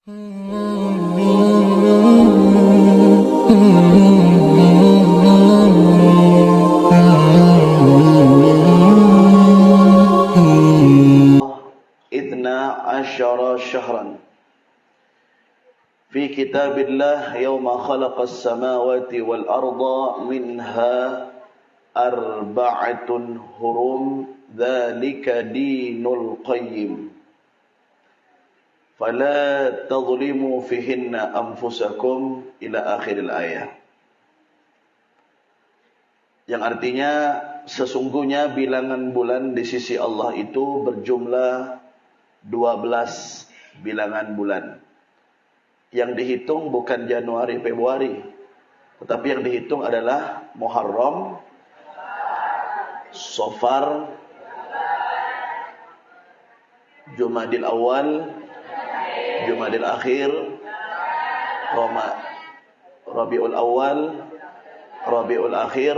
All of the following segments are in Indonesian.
Asyara syahran fi kitabillah yawma khalaqas samawati wal arda minha arba'atun hurum dzalika dinul qayyim fala tadhlimu fihinna anfusakum ila akhiril ayah. Yang artinya sesungguhnya bilangan bulan di sisi Allah itu berjumlah 12 bilangan bulan. Yang dihitung bukan Januari Februari, tetapi yang dihitung adalah Muharram, Safar, Jumadil Awal, Jumadil Akhir, Rabiul Awal, Rabiul Akhir,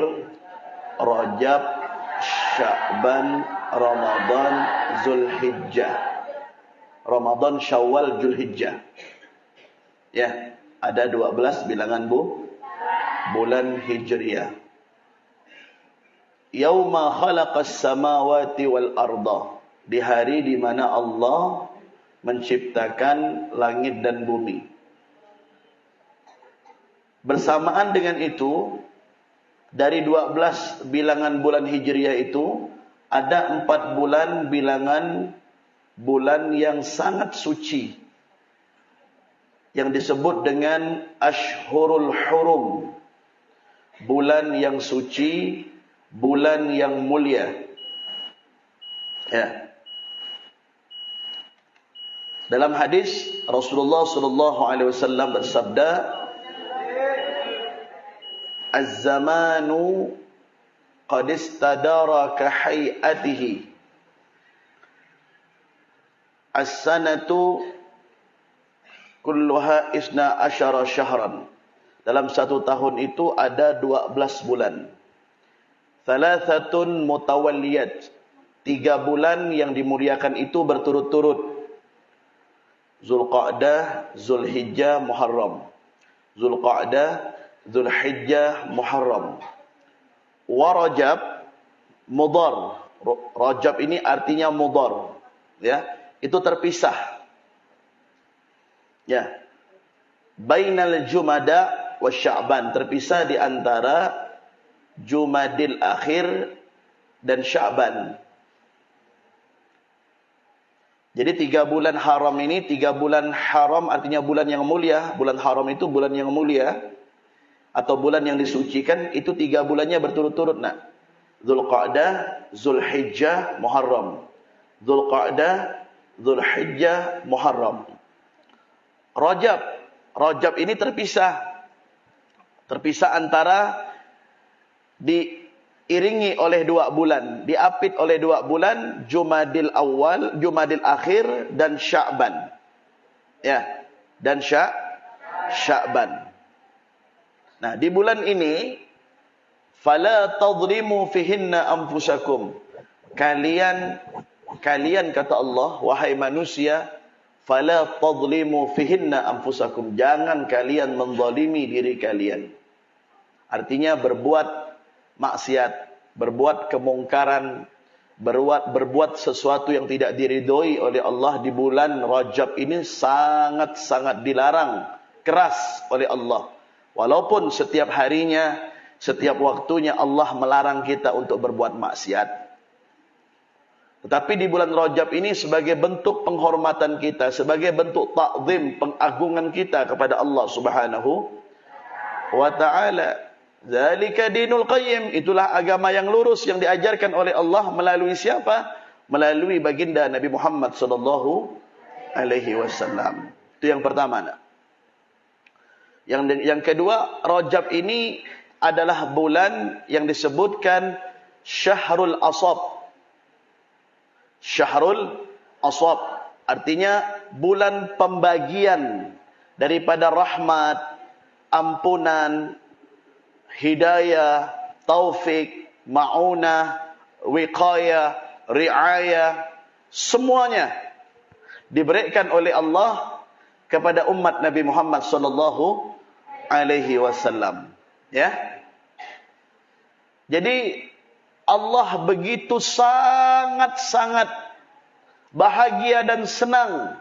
Rajab, Sya'ban, Ramadan, Zulhijjah. Ramadan, Syawal, Zulhijjah. Ya, ada 12 bilangan bulan Hijriyah. Yauma khalaqas samawati wal arda. Di hari di mana Allah menciptakan langit dan bumi. Bersamaan dengan itu, dari 12 bilangan bulan Hijriyah itu ada 4 bulan bilangan bulan yang sangat suci yang disebut dengan Ashhurul Hurum, bulan yang suci, bulan yang mulia. Ya. Dalam hadis Rasulullah sallallahu alaihi wasallam bersabda, "Az-zamanu qad istadara ka hay'atihi." As-sanatu kulluha isna asyara syahran. Dalam satu tahun itu ada 12 bulan. Thalathatun mutawalliyat. 3 bulan yang dimuliakan itu berturut-turut. Zulqa'dah, Zulhijjah, Muharram. Zulqa'dah, Zulhijjah, Muharram. Wa Rajab, Mudhar. Rajab ini artinya Mudhar. Ya. Itu terpisah. Ya. Bainal Jumada wa Sya'ban, terpisah di antara Jumadil Akhir dan Sya'ban. Jadi 3 bulan haram ini, 3 bulan haram artinya bulan yang mulia. Bulan haram itu bulan yang mulia atau bulan yang disucikan, itu 3 bulannya berturut-turut nak. Zulqa'dah, Zulhijjah, Muharram. Zulqa'dah, Zulhijjah, Muharram. Rajab ini terpisah antara diiringi oleh 2 bulan, diapit oleh 2 bulan, Jumadil Awal, Jumadil Akhir dan Sya'ban. Ya, dan Sya'ban. Nah, di bulan ini fala tadhlimu fihinna anfusakum. Kalian kata Allah, wahai manusia, fala tadhlimu fihinna anfusakum. Jangan kalian menzalimi diri kalian. Artinya berbuat maksiat, berbuat kemungkaran, berbuat sesuatu yang tidak diridhoi oleh Allah di bulan Rajab ini sangat-sangat dilarang keras oleh Allah. Walaupun setiap harinya, setiap waktunya Allah melarang kita untuk berbuat maksiat. Tetapi di bulan Rajab ini sebagai bentuk penghormatan kita, sebagai bentuk ta'zim, pengagungan kita kepada Allah Subhanahu wa ta'ala. Zalika dinul qayyim, itulah agama yang lurus yang diajarkan oleh Allah melalui siapa? Melalui baginda Nabi Muhammad sallallahu alaihi wasallam. Itu yang pertama. Nak. Yang kedua, Rajab ini adalah bulan yang disebutkan Syahrul Asab. Syahrul Asab artinya bulan pembagian daripada rahmat, ampunan, hidayah, taufik, ma'unah, wiqayah, riayah, semuanya diberikan oleh Allah kepada umat Nabi Muhammad sallallahu alaihi wasallam. Ya. Jadi Allah begitu sangat-sangat bahagia dan senang.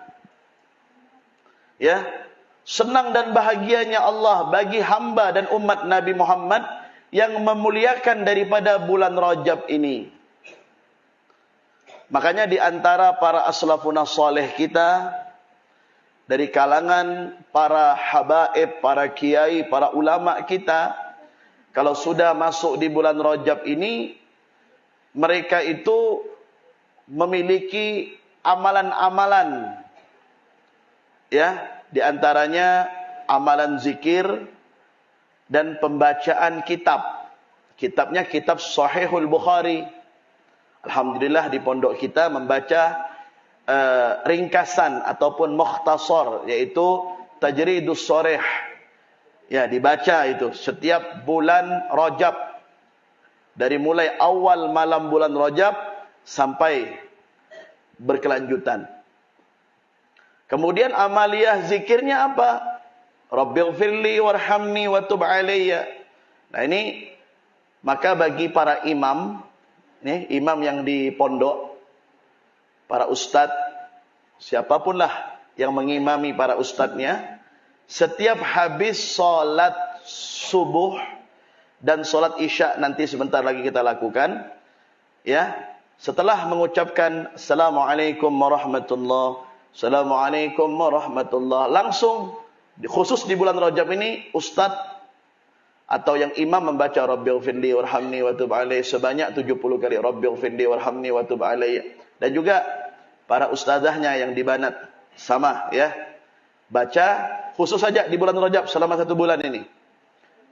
Ya. Senang dan bahagianya Allah bagi hamba dan umat Nabi Muhammad yang memuliakan daripada bulan Rajab ini. Makanya di antara para aslafun saleh kita, dari kalangan para habaib, para kiai, para ulama kita, kalau sudah masuk di bulan Rajab ini, mereka itu memiliki amalan-amalan. Ya, di antaranya amalan zikir dan pembacaan kitab. Kitabnya kitab Sahihul Bukhari. Alhamdulillah di pondok kita membaca ringkasan ataupun mukhtasar, yaitu Tajridus Sharih. Ya, dibaca itu setiap bulan Rajab. Dari mulai awal malam bulan Rajab sampai berkelanjutan. Kemudian amaliyah zikirnya apa? Rabbighfirli warhamni wa tub alayya. Nah ini, maka bagi para imam, nih, imam yang di pondok, para ustadz, siapapun lah yang mengimami para ustadznya, setiap habis sholat subuh dan sholat isya nanti sebentar lagi kita lakukan, ya, setelah mengucapkan Assalamualaikum warahmatullahi, Assalamualaikum warahmatullahi, langsung, khusus di bulan Rajab ini, ustadz atau yang imam membaca Rabbighfirli warhamni wa tub alayya sebanyak 70 kali Rabbighfirli warhamni wa tub alayya. Dan juga para ustazahnya yang di Banat sama, ya, baca khusus saja di bulan Rajab selama 1 bulan ini.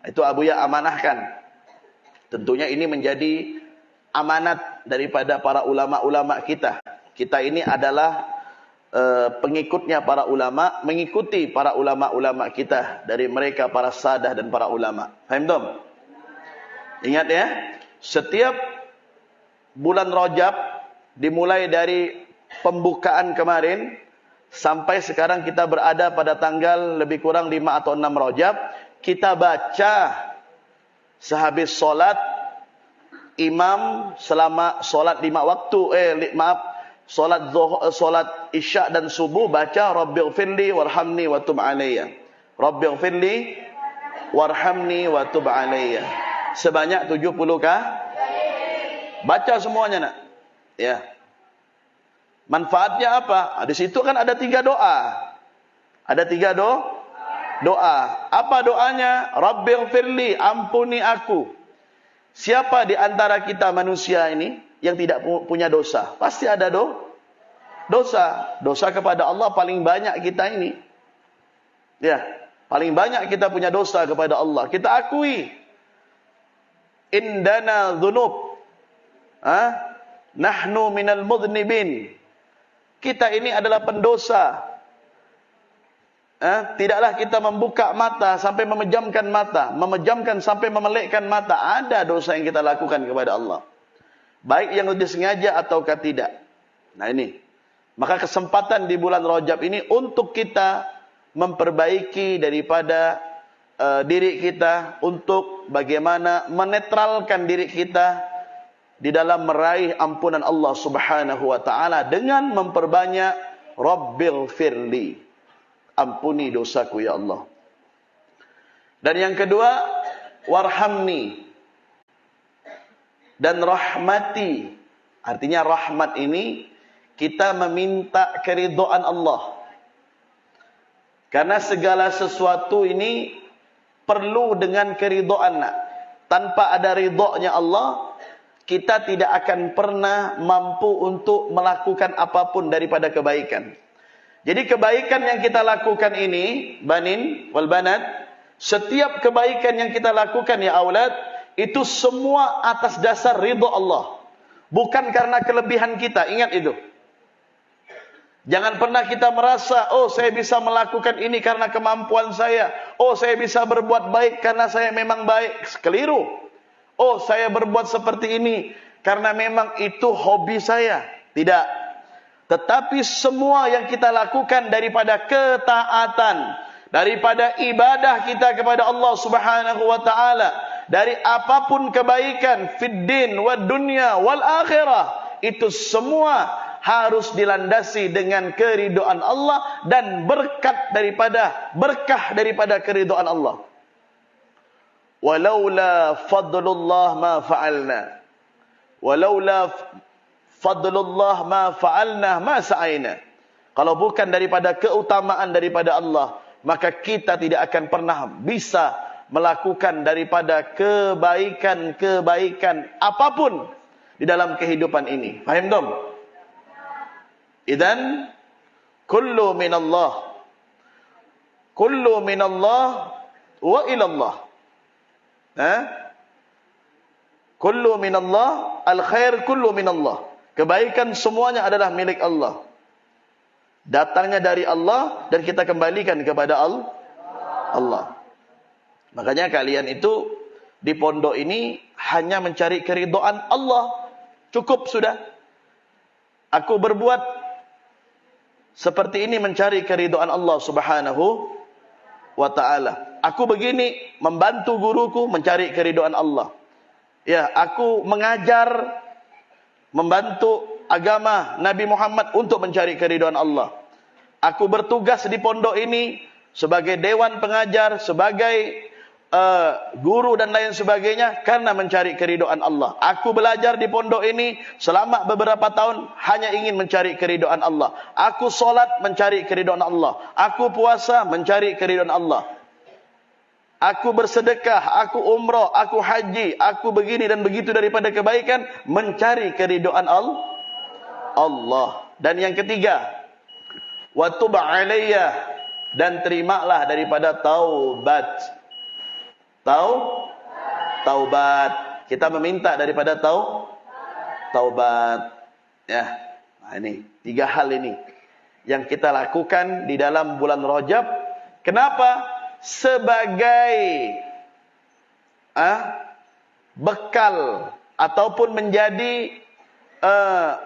Itu Abuya amanahkan. Tentunya ini menjadi amanat daripada para ulama-ulama kita. Kita ini adalah pengikutnya para ulama, mengikuti para ulama-ulama kita, dari mereka para sadah dan para ulama. Faham dong? Ingat ya, setiap bulan Rajab dimulai dari pembukaan kemarin sampai sekarang kita berada pada tanggal lebih kurang 5 atau 6 Rajab, kita baca sehabis solat, imam selama solat 5 waktu, solat isya dan subuh baca Rabbighfirli warhamni wa tub alayya. Rabbighfirli warhamni wa tub alayya. Sebanyak 70 kah? Baca semuanya, nak. Ya. Manfaatnya apa? Di situ kan ada 3 doa. Ada 3 doa. Apa doanya? Rabbighfirli, ampuni aku. Siapa di antara kita manusia ini yang tidak punya dosa? Pasti ada dosa. Dosa kepada Allah paling banyak kita ini. Ya, paling banyak kita punya dosa kepada Allah. Kita akui. Indana dzunub. Nahnu minal mudhnibin. Kita ini adalah pendosa. Tidaklah kita membuka mata sampai memejamkan mata, memejamkan sampai memelekkan mata. Ada dosa yang kita lakukan kepada Allah, baik yang disengaja ataukah tidak. Nah ini, maka kesempatan di bulan Rajab ini untuk kita memperbaiki daripada diri kita, untuk bagaimana menetralkan diri kita di dalam meraih ampunan Allah Subhanahu wa taala dengan memperbanyak Rabbighfirli, ampuni dosaku ya Allah. Dan yang kedua, warhamni, dan rahmati. Artinya rahmat ini kita meminta keridhaan Allah. Karena segala sesuatu ini perlu dengan keridhaan. Tanpa ada ridhonya Allah, kita tidak akan pernah mampu untuk melakukan apapun daripada kebaikan. Jadi kebaikan yang kita lakukan ini, banin wal banat, setiap kebaikan yang kita lakukan ya aulad, itu semua atas dasar ridha Allah. Bukan karena kelebihan kita, ingat itu. Jangan pernah kita merasa, oh saya bisa melakukan ini karena kemampuan saya. Oh saya bisa berbuat baik karena saya memang baik. Keliru. Oh saya berbuat seperti ini karena memang itu hobi saya. Tidak. Tetapi semua yang kita lakukan daripada ketaatan, daripada ibadah kita kepada Allah Subhanahu wa taala, dari apapun kebaikan fid din wad dunya wal akhirah, itu semua harus dilandasi dengan keridhaan Allah dan berkah daripada keridhaan Allah. Walaula fadlullah ma fa'alna. Walaula fadlullah ma fa'alna ma sa'aina. Kalau bukan daripada keutamaan daripada Allah, maka kita tidak akan pernah bisa melakukan daripada kebaikan-kebaikan apapun di dalam kehidupan ini. Faham dong? Idzan kullu minallah. Kullu minallah wa ilallah. Kullu minallah, al-khair kullu minallah. Kebaikan semuanya adalah milik Allah. Datangnya dari Allah dan kita kembalikan kepada Allah. Makanya kalian itu di pondok ini hanya mencari keridhaan Allah. Cukup sudah. Aku berbuat seperti ini mencari keridhaan Allah Subhanahu wa ta'ala. Aku begini membantu guruku mencari keridhaan Allah. Ya, aku mengajar, membantu agama Nabi Muhammad untuk mencari keridhaan Allah. Aku bertugas di pondok ini sebagai dewan pengajar, sebagai guru dan lain sebagainya karena mencari keridhaan Allah. Aku belajar di pondok ini selama beberapa tahun hanya ingin mencari keridhaan Allah. Aku solat mencari keridhaan Allah. Aku puasa mencari keridhaan Allah. Aku bersedekah, aku umrah, aku haji, aku begini dan begitu daripada kebaikan mencari keridhaan Allah. Dan yang ketiga, wa tub alayya, dan terimalah daripada taubat. Taubat. Kita meminta daripada taubat. Ya. Nah, ini 3 hal ini yang kita lakukan di dalam bulan Rajab. Kenapa? Sebagai bekal ataupun menjadi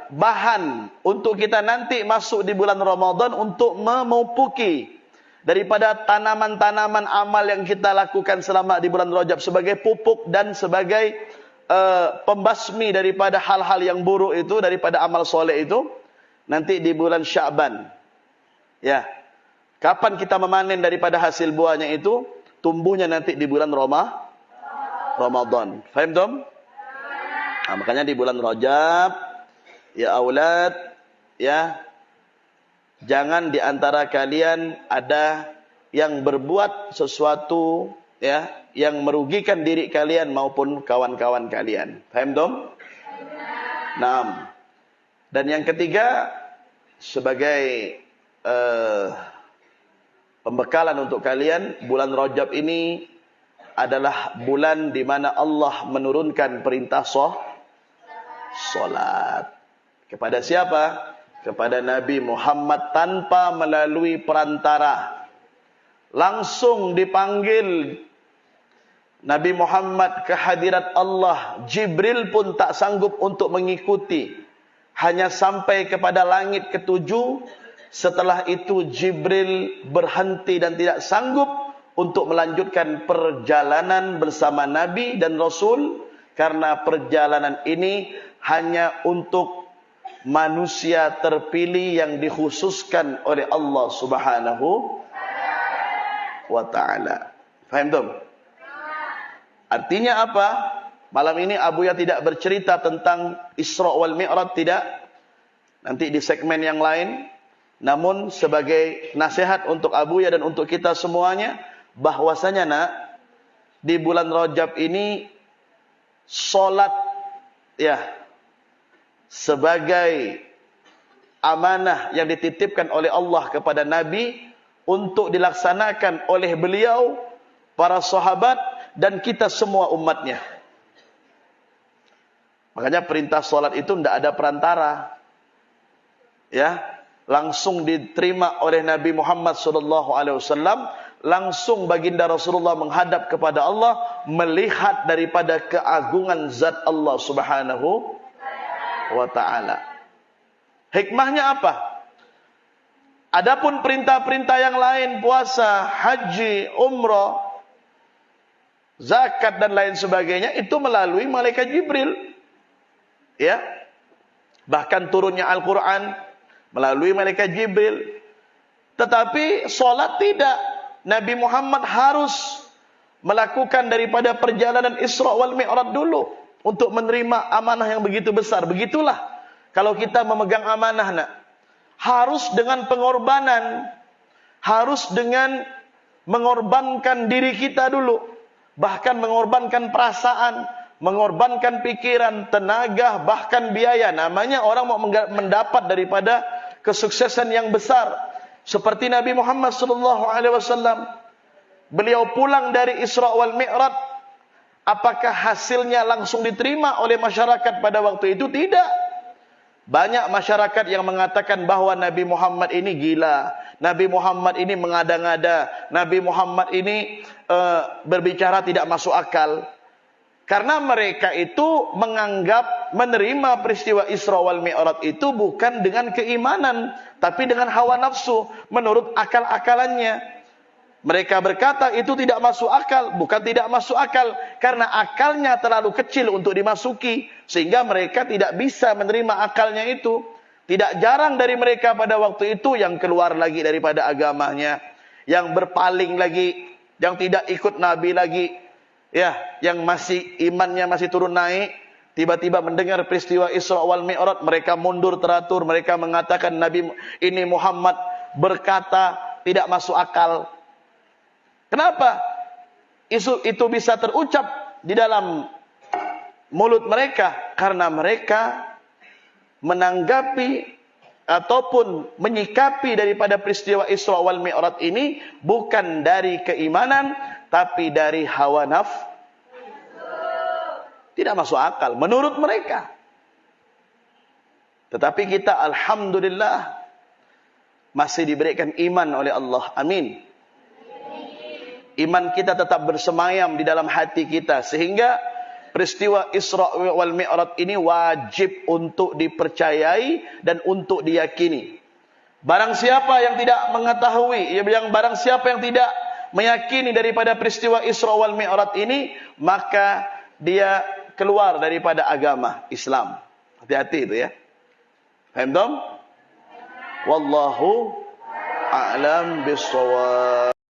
bahan untuk kita nanti masuk di bulan Ramadan untuk memupuki daripada tanaman-tanaman amal yang kita lakukan selama di bulan Rajab sebagai pupuk dan sebagai pembasmi daripada hal-hal yang buruk itu, daripada amal soleh itu nanti di bulan Sya'ban. Ya. Kapan kita memanen daripada hasil buahnya itu? Tumbuhnya nanti di bulan Ramadan. Faham tom? Nah, makanya di bulan Rajab, ya aulad, ya, jangan di antara kalian ada yang berbuat sesuatu ya yang merugikan diri kalian maupun kawan-kawan kalian. Faham tom? Naam. Dan yang ketiga, sebagai pembekalan untuk kalian, bulan Rajab ini adalah bulan di mana Allah menurunkan perintah solat. Kepada siapa? Kepada Nabi Muhammad tanpa melalui perantara. Langsung dipanggil Nabi Muhammad ke hadirat Allah. Jibril pun tak sanggup untuk mengikuti. Hanya sampai kepada langit ke-7. Setelah itu Jibril berhenti dan tidak sanggup untuk melanjutkan perjalanan bersama Nabi dan Rasul. Karena perjalanan ini hanya untuk manusia terpilih yang dikhususkan oleh Allah Subhanahu wa ta'ala. Faham tuh? Artinya apa? Malam ini Abuya tidak bercerita tentang Isra wal Mi'raj, tidak. Nanti di segmen yang lain. Namun sebagai nasihat untuk Abuya dan untuk kita semuanya, bahwasanya nak, di bulan Rajab ini salat ya sebagai amanah yang dititipkan oleh Allah kepada Nabi untuk dilaksanakan oleh beliau, para sahabat dan kita semua umatnya. Makanya perintah salat itu tidak ada perantara. Ya, langsung diterima oleh Nabi Muhammad SAW. Langsung baginda Rasulullah menghadap kepada Allah, melihat daripada keagungan zat Allah Subhanahu wa ta'ala. Hikmahnya apa? Adapun perintah-perintah yang lain, puasa, haji, umrah, zakat dan lain sebagainya, itu melalui malaikat Jibril. Ya. Bahkan turunnya Al-Quran melalui malaikat Jibril. Tetapi solat tidak. Nabi Muhammad harus melakukan daripada perjalanan Isra wal Mi'raj dulu untuk menerima amanah yang begitu besar. Begitulah kalau kita memegang amanah, nak. Harus dengan pengorbanan, harus dengan mengorbankan diri kita dulu, bahkan mengorbankan perasaan, mengorbankan pikiran, tenaga, bahkan biaya. Namanya orang mau mendapat daripada kesuksesan yang besar. Seperti Nabi Muhammad SAW, beliau pulang dari Isra wal Mi'raj. Apakah hasilnya langsung diterima oleh masyarakat pada waktu itu? Tidak. Banyak masyarakat yang mengatakan bahwa Nabi Muhammad ini gila, Nabi Muhammad ini mengada-ngada, Nabi Muhammad ini berbicara tidak masuk akal. Karena mereka itu menganggap menerima peristiwa Isra wal Mi'raj itu bukan dengan keimanan, tapi dengan hawa nafsu, menurut akal-akalannya. Mereka berkata itu tidak masuk akal, bukan tidak masuk akal, karena akalnya terlalu kecil untuk dimasuki, sehingga mereka tidak bisa menerima akalnya itu. Tidak jarang dari mereka pada waktu itu yang keluar lagi daripada agamanya, yang berpaling lagi, yang tidak ikut Nabi lagi. Ya, yang masih imannya masih turun naik, tiba-tiba mendengar peristiwa Isra wal Mi'raj, mereka mundur teratur, mereka mengatakan Nabi ini Muhammad berkata tidak masuk akal. Kenapa? Itu bisa terucap di dalam mulut mereka karena mereka menanggapi ataupun menyikapi daripada peristiwa Isra wal Mi'raj ini bukan dari keimanan, tapi dari hawa nafsu. Tidak masuk akal menurut mereka. Tetapi kita alhamdulillah masih diberikan iman oleh Allah. Amin. Iman kita tetap bersemayam di dalam hati kita, sehingga peristiwa Isra wal Mi'raj ini wajib untuk dipercayai dan untuk diyakini. Barang siapa yang tidak mengetahui, barang siapa yang tidak meyakini daripada peristiwa Isra wal Mi'raj ini, maka dia keluar daripada agama Islam. Hati-hati itu ya. Paham dong? Wallahu a'lam bissawab.